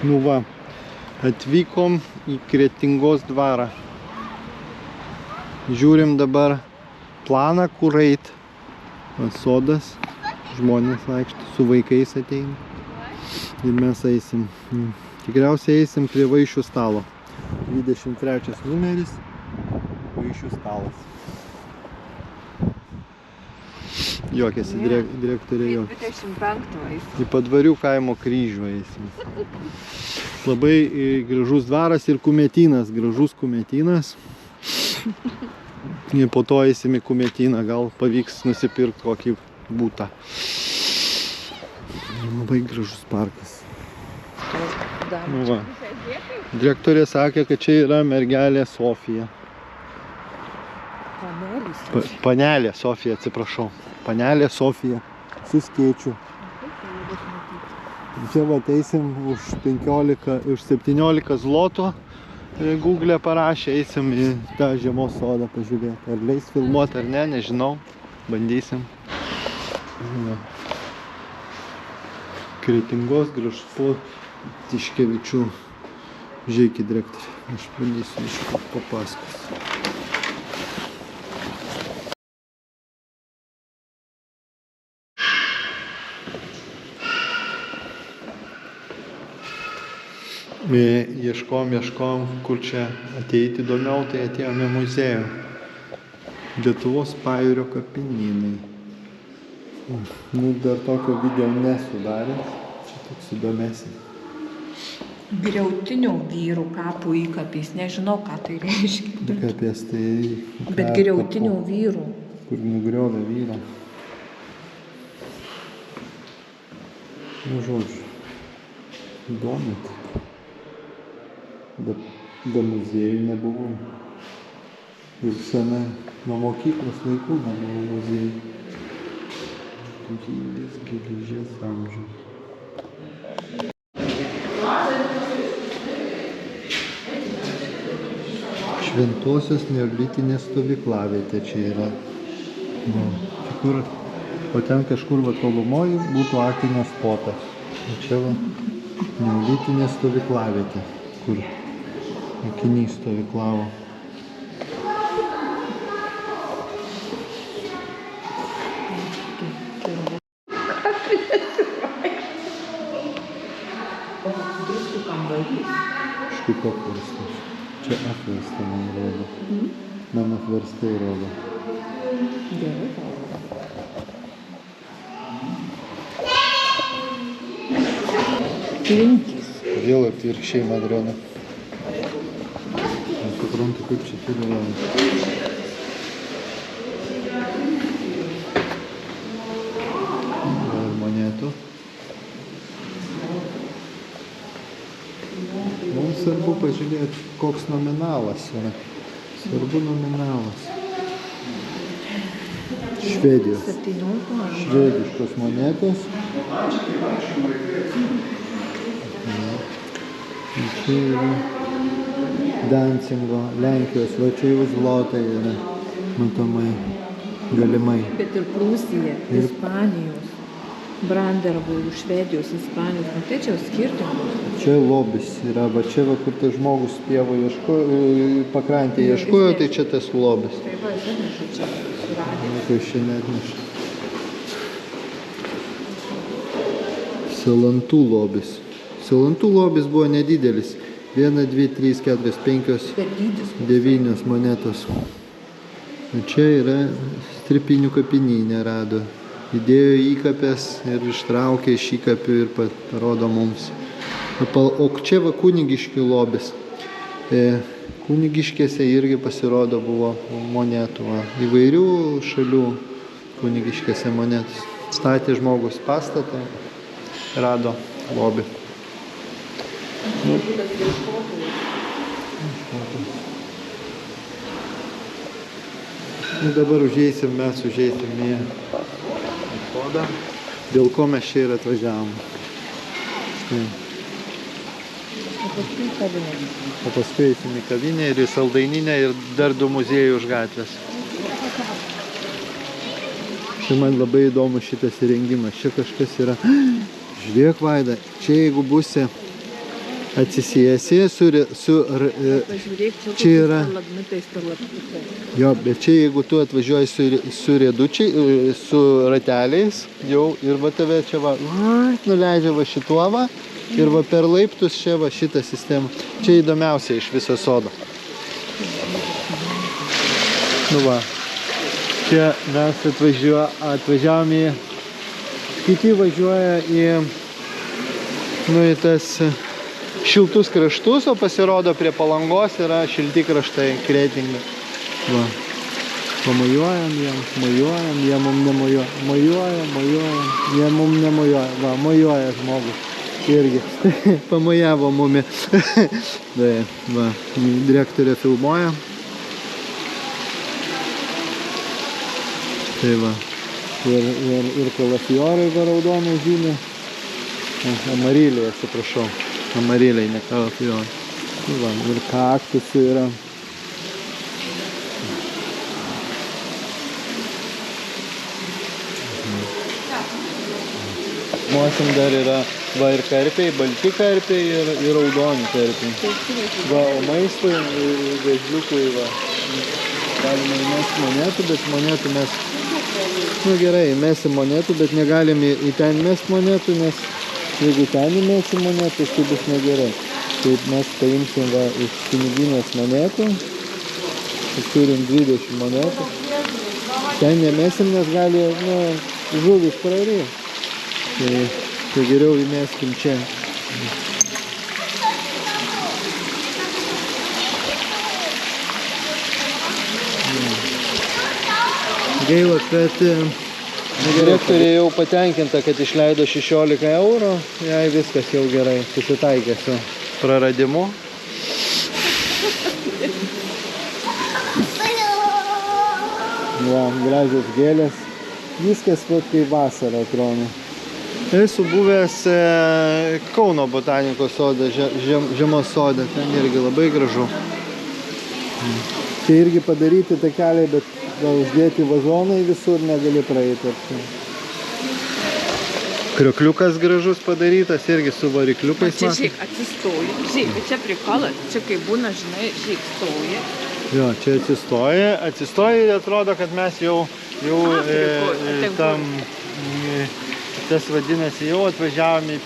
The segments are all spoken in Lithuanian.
Nu va, atvykom į Kretingos dvarą. Žiūrim dabar planą, kur eit. Sodas, žmonės vaikšto, su vaikais ateina. Ir mes eisim. Tikriausiai eisim prie vaišių stalo. 23 numeris, vaišių stalas. Juokėsi, direktorė juokėsi. 25 eisim. Į Padvarių kaimo kryžių eisim. Labai gražus dvaras ir kumetynas, gražus kumetynas. Ir po to eisim į kumetyną, gal pavyks nusipirkti kokį butą. Labai gražus parkas. Nu va. Direktorė sakė, kad čia yra mergelė Sofija. Panelė Sofija, atsiprašau. Panelė Sofija su skėčiu. Čia va eisim už 17 zlotų. Google parašė, eisim į tą žiemos sodą pažiūrėti. Ar leis filmuoti ar ne, nežinau. Bandysim. Kretingos Gražpo Tiškevičių Žeikį direktorė. Aš bandysiu iš papasakoti. Ieškom, kur čia ateiti įdomiau, tai atėjome į muziejų. Lietuvos pajūrio kapinynai. Nu, dar tokio video nesudarė. Čia toks įdomesnis. Griautinių vyrų kapų įkapys, nežinau, ką tai reiškia. Įkapės tai... Bet griautinių vyrų. Kur nugriovė vyrą. Nu, žodžiu. Įdomit. Be muziejų nebuvau. Ir senai nuo mokyklos laikų nebuvau muziejų. Geležies amžius. Šventosios neolitinė stovyklavietė čia yra. Nu, kur, o ten kažkur va tolumoje būtų Akinio spotas. O čia va neolitinė stovyklavietė, kur Akinys stovyklavo. Kažkaip apverstas. Čia apversta, man rodo. Man apverstai rodo. Gerai. Klinkys. Vėl atvirkščiai, man rodo. Nesuprantu, kaip čia turi rodo. Monetų. Mums svarbu pažiūrėti, koks nominalas yra. Svarbu nominalas. Švedijos. Švediškos monetos. Čia yra Dancingo, Lenkijos, va čia jau zlotai yra, matomai, galimai. Bet ir Prūsija, Ispanijos, Brandenburgo, Švedijos, Ispanijos, tai čia jau skirtumas. Čia lobis yra, va čia va, kur tas žmogus pievo pakrantė ieškojo, tai čia tas lobis. Tai va, jis atneša čia, suradė. Tai šiandien atneša. Salantų lobis. Salantų lobis buvo nedidelis. 1, 2, 3, 4, 5, 9 monetos. Čia yra Stripinių kapinyne rado. Įdėjo įkapės ir ištraukė iš įkapių ir parodo mums. O čia va Kunigiškių lobis. Kunigiškėse irgi pasirodo buvo monetų. Va. Įvairių šalių Kunigiškėse monetos. Statė žmogus pastatą, rado lobį. Nu. Dabar mes užeisim į sodą, dėl ko mes čia ir atvažiavom. Štai. O paskui eisim į kavinę ir į Saldaininę ir dar 2 muziejų už gatvės. Čia man labai įdomu šitas įrengimas. Čia kažkas yra. Žiūrėk, Vaida, čia jeigu būsi atsisėsi, Pažiūrėk, čia yra... stalagmitais stalaktitais. Jo, bet čia jeigu tu atvažiuoji su riedučiai, su rateliais, jau ir va tave čia va, nuleidžia va šituo va, ir va per laiptus čia va šitą sistemą. Čia įdomiausia iš viso sodo. Nu va, čia mes atvažiavom į, kiti važiuoja į tas šiltus kraštus, o pasirodo prie Palangos yra šilti kraštai, Kretinga. Va, pamojuojam jiem, jie mum nemojuoja, mojuojam, jie mum nemojuoja, va, mojuoja žmogus. Irgi, pamojavo mumi. Va, direktorė filmuoja. Tai va, ir kalafiorai va raudonai žymė. Amarylė, atsiprašau. Amarylė, ne kalafiorai. Va, ir kaktusų yra. Mosim dar yra va ir karpiai, balti karpiai ir raudoni karpiai. Va, o maistui, vežliukui va. Galime įmesti monetų, bet monetų mes... Nu gerai, įmesim monetų, bet negalim į ten įmesti monetų, nes jeigu ten įmesim monetų, tai bus negerai. Taip mes paimsim va iš piniginės monetų. Turim 20 monetų. Ten nemesim, nes gali, nu, žuvis praryti. Tai geriau įmeskim čia. Gaila, kad direktorė jau patenkinta, kad išleido 16 eurų. Jai viskas jau gerai, susitaikė su praradimu. Va, gražios gėlės. Viskas vat kaip vasara atrodo. Esu buvęs Kauno botanikos sode, žiemos sode, ten irgi labai gražu. Čia irgi padaryti takeliai, bet gal uždėti vazonai visur negali praeiti. Kriokliukas gražus padarytas, irgi su varikliukais. Čia, žiūrėk, atsistoji. Žiūrėk, čia prikalas, čia kai būna, žinai, žiūrėk, stoji. Jo, čia atsistoji ir atrodo, kad mes jau tam... Tas vadinasi, jau atvažiavom į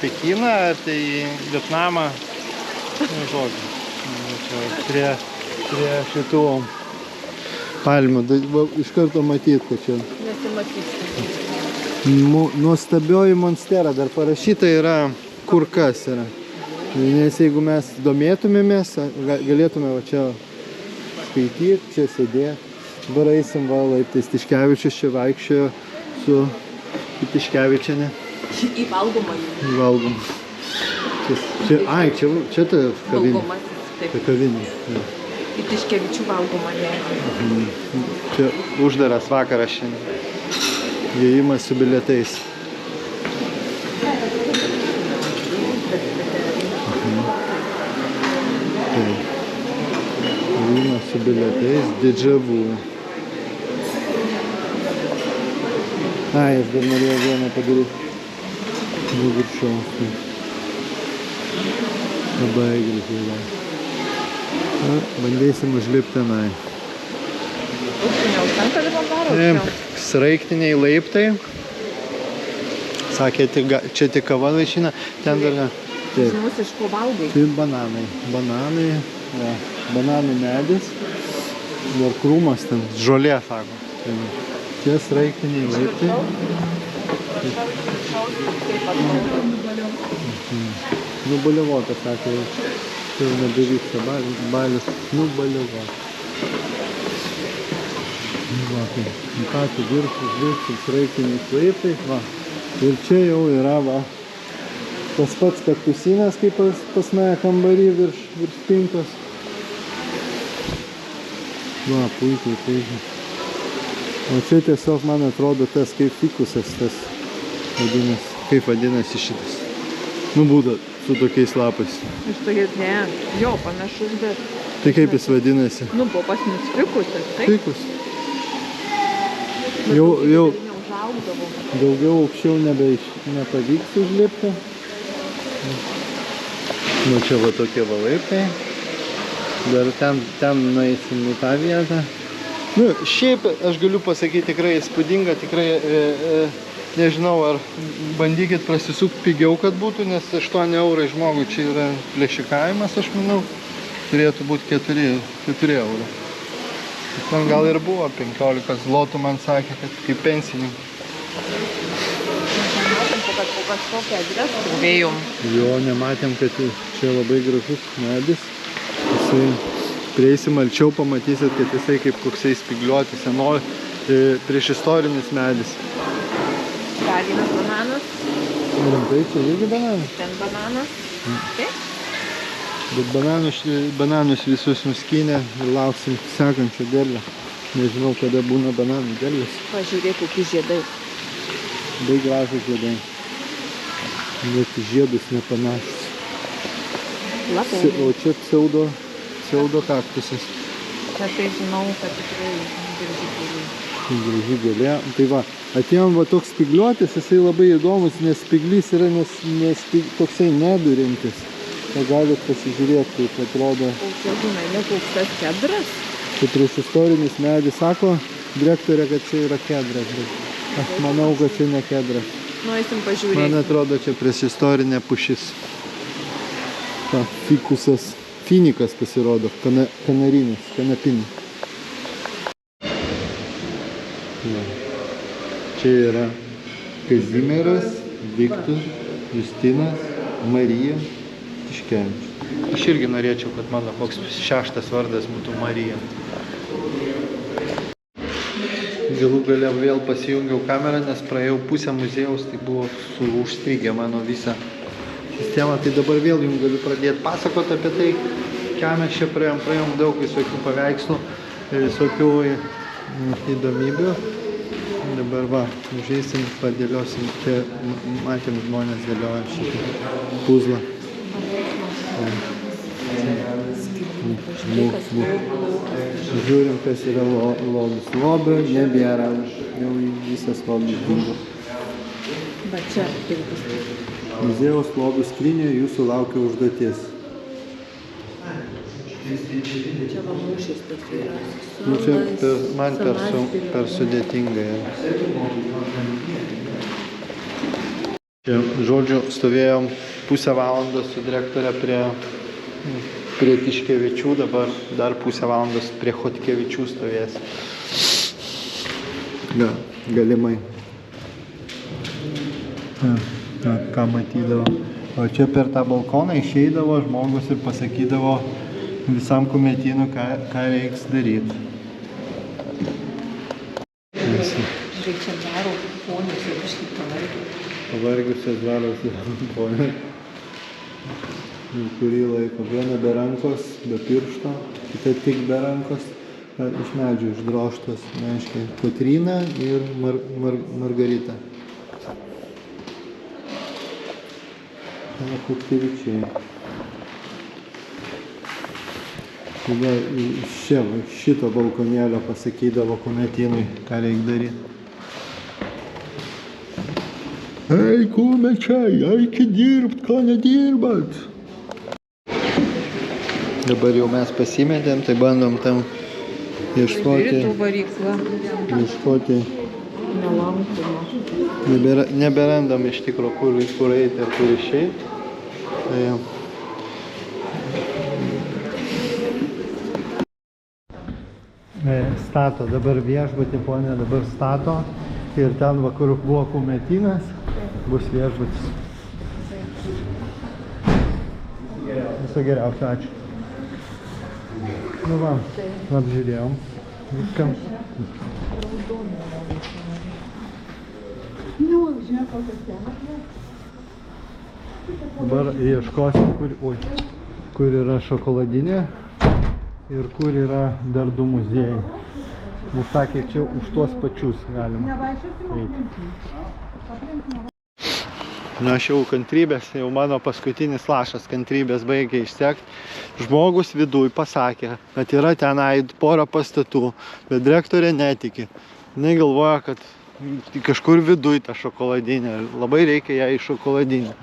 Pekiną, ar tai į Vietnamą, prie šitų palmių. Iš karto matyt, kad čia nuostabioji monstera, dar parašyta yra, kur kas yra. Nes jeigu mes domėtumėmės, galėtume va čia skaityti, čia sėdėti. Dabar eisim va laiptais, Tiškevičius čia vaikščiojo su Tiškevičienė. Į valgomąjį. Į valgomą. Čia ta kavinė. Ta kavinė. Į Tiškevičių valgomąjį. Čia uždaras vakaras šiandien. Įėjimas su bilietais. Įėjimas su bilietais, didžavų. Aš dar norėjau vieną padaryti. Viršaus. Labai gražiai. Bandysim užlipti tenai. Sraiktiniai laiptai. Sakė, čia tik kava vaišina. Ten dar... Žinus, iš ko valgai? Tai bananai. Bananų medis. Ir krūmas ten. Žolė, sako. Čia sraiktiniai laiptai. Nubaliavota, sakė, jau nebevyksta balius. Nubaliavota. Va, tai, ką tu viršus sraiktiniais laiptais, va. Ir čia jau yra, va, tas pats kaktusinas, kaip pas mane kambarį virš spintos. Va, puikiai. O čia tiesiog, man atrodo, tas kaip fikusas, tas vadinasi, kaip vadinasi šitas. Nu, būda su tokiais lapais. Iš tokiais, ne, jo, panašus, bet... Tai kaip jis vadinasi? Nu, buvo pas mus fikusas, taip? Fikus. Jau daugiau aukščiau nepavyks užlipti. Nu čia va tokie va laiptai. Dar ten nueisim į tą vietą. Nu, šiaip aš galiu pasakyti tikrai įspūdinga, tikrai nežinau, ar bandykit prasisukti pigiau, kad būtų, nes 8 eurai žmogui čia yra plėšikavimas, aš manau, turėtų būti 4 eurų. Man gal ir buvo 15 zlotų, man sakė, kad kaip pensininkai. Po kažkokią adresą vėjom. Jo, nematėm, kad čia labai gražus medis. Jisai, prieisim arčiau, pamatysit, kad jisai kaip koksai spigliuotis, prieš istorinis medis. Dar vienas bananas. Rimtai, čia irgi bananas? Ten bananas. Taip? Bet bananus visus nuskynė ir lauksim sekančio derlio. Nežinau, kada būna bananų derlius. Pažiūrėk, kokie žiedai. Labai gražus žiedai. Net žiedus nepanašus. Lapai. O čia pseudo kaktusas. Čia tai žinau, kad tikrai graži gėlė. Graži gėlė. Tai va, atėjom va toks spigliuotis, jisai labai įdomus, nes spiglys yra toksai nedurintis. Tai galit pasižiūrėti, kaip atrodo. O čia žinai, ne koks tas kedras? Tai prieš istorinis medis, sako direktorė, kad čia yra kedras. Aš manau, kad čia ne kedras. Nueisim pažiūrėti. Man atrodo, čia prieš istorinė pušis. Ta, fikusas. Finikas pasirodo, kanarinis, kanapinis. Čia yra Kazimieras, Viktor, Justinas, Marija, Tiškevičius. Aš irgi norėčiau, kad mano koks 6. vardas būtų Marija. Galų gale vėl pasijungiau kamerą, nes praėjau pusę muziejaus, tai buvo užstrigę mano visą sistemą. Tai dabar vėl jums galiu pradėti pasakoti apie tai, ką mes čia praėjom daug visokių paveikslų, visokių įdomybių. Dabar va, užeisim, padėliosim, čia matėm žmonės dėlioja šitą puzlą. Žiūrim, kas yra lobis. Lobio nebėra, jau visas lobis dingo. Va čia pilkas. Muziejaus lobių skryniuje jūsų laukia užduotis. Čia va mūšis tas yra. Nu, čia man per sudėtinga yra. Čia, žodžiu, stovėjom pusę valandos su direktorė prie Tiškevičių, dabar dar pusę valandos prie Chodkevičių stovės. Galimai. Ką matydavo. O čia per tą balkoną išeidavo žmogus ir pasakydavo visam kumetynui, ką reiks daryti. Reikia dvaro ponius ir kažkaip pavargius. Pavargiusios dvaros ponius. Kurį laiko. Viena be rankos, be piršto, kita tik be rankos, iš medžių išdroštos, neaiškiai, Kotryna ir Margarita. Chodkevičiai. Tada šito balkonėlio pasakydavo kumetynui, ką reikia daryti. Ei, kumečiai, eikit dirbt, ką nedirbat. Dabar jau mes pasimetėm, tai bandom tam ieškoti nelankumo. Neberandam iš tikro, kur eiti ir kur išeiti. Stato, dabar viešbutį ponė dabar stato ir ten va, kur buvo kumetynas, bus viešbutis. Viso geriausio, ačiū. Nu va, apžiūrėjom viską. Dabar ieškosim, kur yra šokoladinė ir kur yra dar 2 muziejai. Mums sakė, čia už tuos pačius galima eiti. Na, aš jau kantrybės, jau mano paskutinis lašas kantrybės baigė išsekti. Žmogus viduj pasakė, kad yra tenai porą pastatų, bet direktorė netiki. Jis galvoja, kad kažkur viduj ta šokoladinė, labai reikia ją į šokoladinę.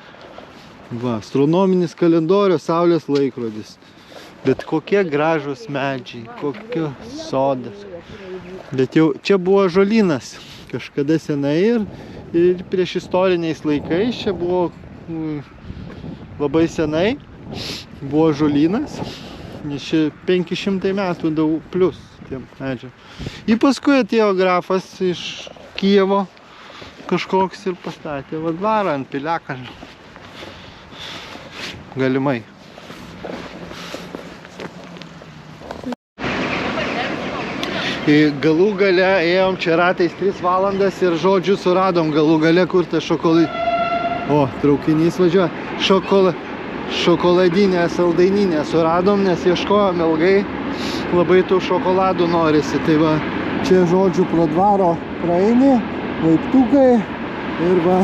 Va, astronominis kalendorius, saulės laikrodis. Bet kokie gražus medžiai, kokie sodas. Bet jau čia buvo ąžuolynas kažkada senai ir prieš istoriniais laikais čia buvo labai senai buvo ąžuolynas, nes čia 500 metų daug plius tiem medžiam. Ir paskui atėjo grafas iš Kijevo kažkoks ir pastatė va dvarą ant piliakalnio. Galimai. Galų gale ėjom čia ratais 3 valandas ir žodžiu suradom galų gale, kur ta traukinys važiuoja. Šokoladinė saldaininė suradom, nes ieškojom ilgai, labai tų šokoladų norisi. Tai va, čia žodžiu pro dvaro praeini, laiptukai ir va,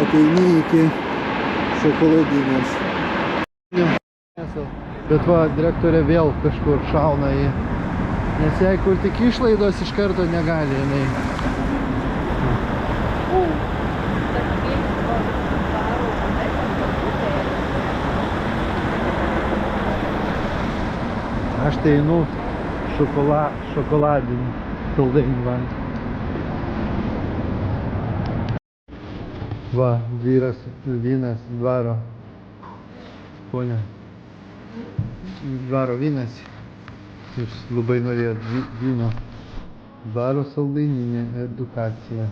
ateini iki šokoladinės. Bet va, direktorė vėl kažkur šauna į... Nes jei kur tik išlaidos iš karto negali jinai. Aš tai einu šokoladinį saldainį valgyti. Va, vynas dvaro. Ponia. Dvaro vynas. Jūs labai norėjot vyno. Dvaro saldaininė edukacija.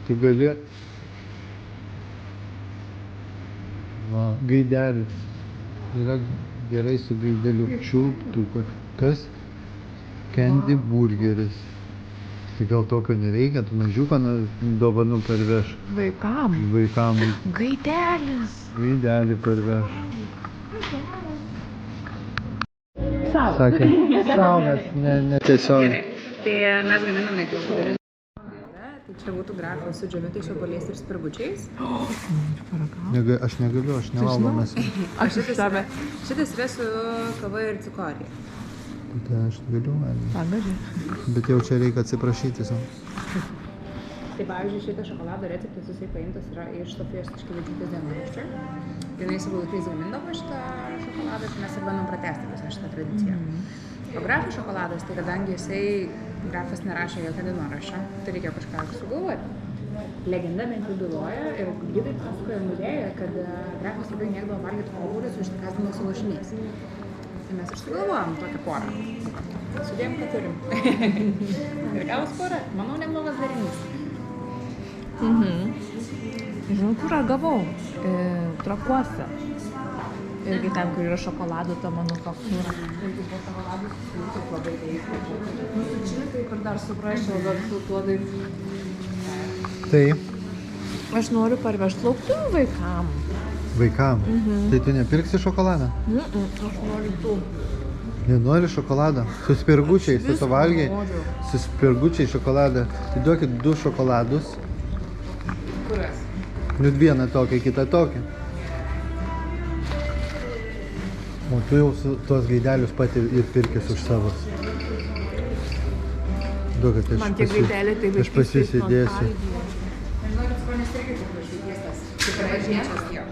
Tu gali... Va, gaidelis. Yra gerai su gaideliu. Čiulptų. Kas? Candy burgeris. Tai gal tokio nereikia, tu mažiuką dovanų parveš. Vaikam. Gaidelis. Gaidelį parveš. Sakė, saugas, ne tiesiog. Tai mes gaminame gaidelį. Tai čia būtų grafas su džiovintais obuoliais ir spirgučiais. Aš negaliu, aš nevalgau mėsą. Šitas yra su kava ir cikorija. Tai aš galiu valgyti. Bet jau čia reikia atsiprašyti savo. Tai pavyzdžiui, šitas šokolado receptas jisai paimtas yra iš Sofijos Tiškevičiūtės dienoraščio. Jinai savo laikais gamindavo šitą šokoladą ir mes ir bandom pratęsti visą šitą tradiciją. O grafo šokoladas, tai kadangi grafas nerašė jokio dienoraščio, tai reikėjo kažką sugalvoti. Legenda bent jau byloja ir gidai pasakoja muziejuje, kad grafas labai mėgdavo valgyti obuolius su ištikasdamas su lašiniais. Tai mes ir sugalvojom tokią porą. Sudėjom, ką turim. Ir gavos porą, manau, neblogas darinys. Žinau, kur gavau? Trakuose. Irgi ten, kur yra šokoladų, ta manufaktūra. Irgi buvo šokoladų su labai veikų. Nu, su čilikai, kur dar suprasčiau, bet su tuo taip. Taip. Aš noriu parvežti lauktuvų vaikam. Vaikam? Tai tu nepirksi šokoladą? Aš noriu tų. Nenori šokoladą? Su spirgučiais, tu to valgiai? Su spirgučiai šokoladą. Tai duokit 2 šokoladus. Kurias? Nu, vieną tokią, kitą tokią. O tu jau tuos gaidelius pati ir pirkis už savus. Duokit, aš pasisidėsiu. Nežinau, kad skonis irgi tik išvykėstas. Kaip ir važinėčias jo.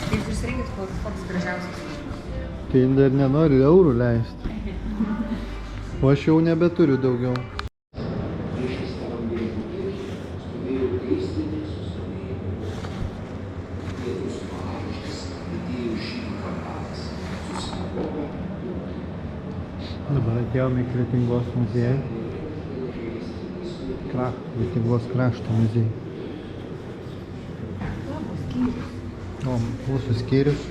Kaip susirinkit, koks gražiausias. Tai dar nenori eurų leisti. O aš jau nebeturiu daugiau. Dabar atėjome į Kretingos muziejų. Kretingos krašto muziejų. O, mūsų skyrius.